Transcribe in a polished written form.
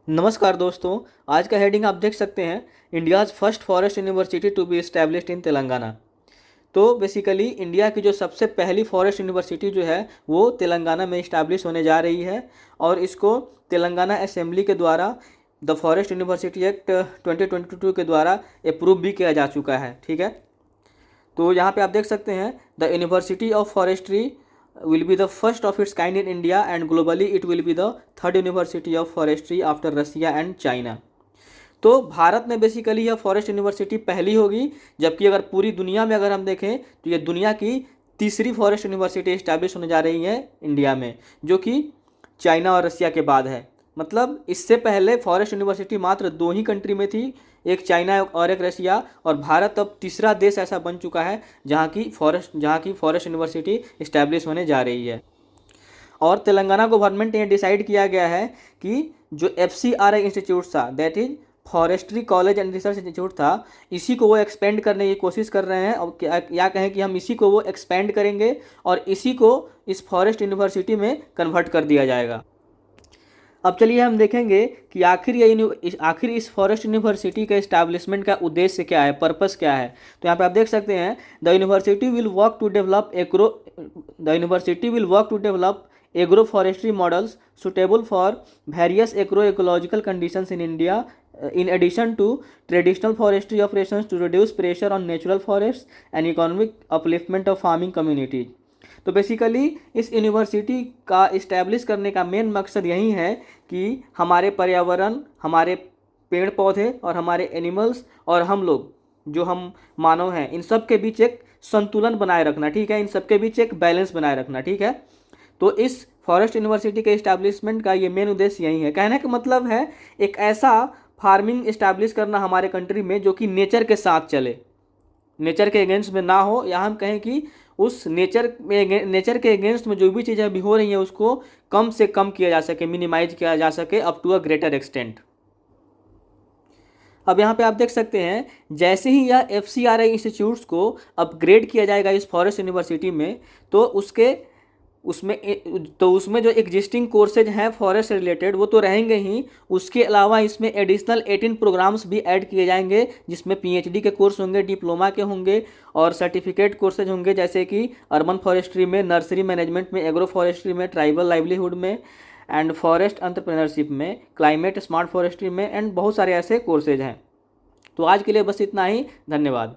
नमस्कार दोस्तों। आज का हेडिंग आप देख सकते हैं, India's first forest university to be established in Telangana. तो बेसिकली इंडिया की जो सबसे पहली फॉरेस्ट यूनिवर्सिटी जो है वो तेलंगाना में इस्टेब्लिश होने जा रही है और इसको तेलंगाना असेंबली के द्वारा द फॉरेस्ट यूनिवर्सिटी एक्ट 2022 के द्वारा अप्रूव भी किया जा चुका है। ठीक है, तो यहाँ पे आप देख सकते हैं, the university of forestry will be the first of its kind in India and globally it will be the third university of forestry after Russia and China। तो भारत में बेसिकली यह फॉरेस्ट यूनिवर्सिटी पहली होगी, जबकि अगर पूरी दुनिया में अगर हम देखें तो ये दुनिया की तीसरी फॉरेस्ट यूनिवर्सिटी इस्टेब्लिश होने जा रही है इंडिया में, जो कि चाइना और रसिया के बाद है। मतलब इससे पहले फॉरेस्ट यूनिवर्सिटी मात्र दो ही कंट्री में थी, एक चाइना और एक रसिया, और भारत अब तीसरा देश ऐसा बन चुका है जहाँ की फॉरेस्ट यूनिवर्सिटी इस्टेब्लिश होने जा रही है। और तेलंगाना गवर्नमेंट ने डिसाइड किया गया है कि जो FCRI इंस्टीट्यूट था, that is forestry college and research institute था, इसी को वो एक्सपेंड करने की कोशिश कर रहे हैं। और क्या कहें कि हम इसी को वो एक्सपेंड करेंगे और इसी को इस फॉरेस्ट यूनिवर्सिटी में कन्वर्ट कर दिया जाएगा। अब चलिए हम देखेंगे कि आखिर इस फॉरेस्ट यूनिवर्सिटी के इस्टेब्लिशमेंट का उद्देश्य क्या है, पर्पस क्या है। तो यहाँ पे आप देख सकते हैं, the university will work to develop agro forestry models suitable for various agro ecological conditions in India in addition to traditional forestry operations to reduce pressure on natural forests and economic upliftment of farming communities। तो basically इस university का establish करने का main मकसद यही है कि हमारे पर्यावरण, हमारे पेड़ पौधे और हमारे एनिमल्स और हम लोग जो हम मानव हैं, इन सब के बीच एक संतुलन बनाए रखना। ठीक है, इन सब के बीच एक बैलेंस बनाए रखना। ठीक है, तो इस फॉरेस्ट यूनिवर्सिटी के इस्टेब्लिशमेंट का ये मेन उद्देश्य यही है। कहने का मतलब है एक ऐसा फार्मिंग इस्टेब्लिश करना हमारे कंट्री में जो कि नेचर के साथ चले, नेचर के अगेंस्ट में ना हो, या हम कहें कि उस नेचर के अगेंस्ट में जो भी चीज़ें अभी हो रही हैं उसको कम से कम किया जा सके, मिनिमाइज किया जा सके up to a greater extent. अब यहाँ पे आप देख सकते हैं, जैसे ही यह FCRI इंस्टीट्यूट्स को अपग्रेड किया जाएगा इस फॉरेस्ट यूनिवर्सिटी में, तो उसमें जो एग्जिस्टिंग कोर्सेज हैं फॉरेस्ट से रिलेटेड वो तो रहेंगे ही, उसके अलावा इसमें एडिशनल 18 प्रोग्राम्स भी ऐड किए जाएंगे, जिसमें PhD के कोर्स होंगे, डिप्लोमा के होंगे और सर्टिफिकेट कोर्सेज होंगे, जैसे कि अर्बन फॉरेस्ट्री में, नर्सरी मैनेजमेंट में, एग्रो फॉरेस्ट्री में, ट्राइबल लाइवलीहुड में एंड फॉरेस्ट एंटरप्रेन्योरशिप में, क्लाइमेट स्मार्ट फॉरेस्ट्री में एंड बहुत सारे ऐसे कोर्सेज हैं। तो आज के लिए बस इतना ही। धन्यवाद।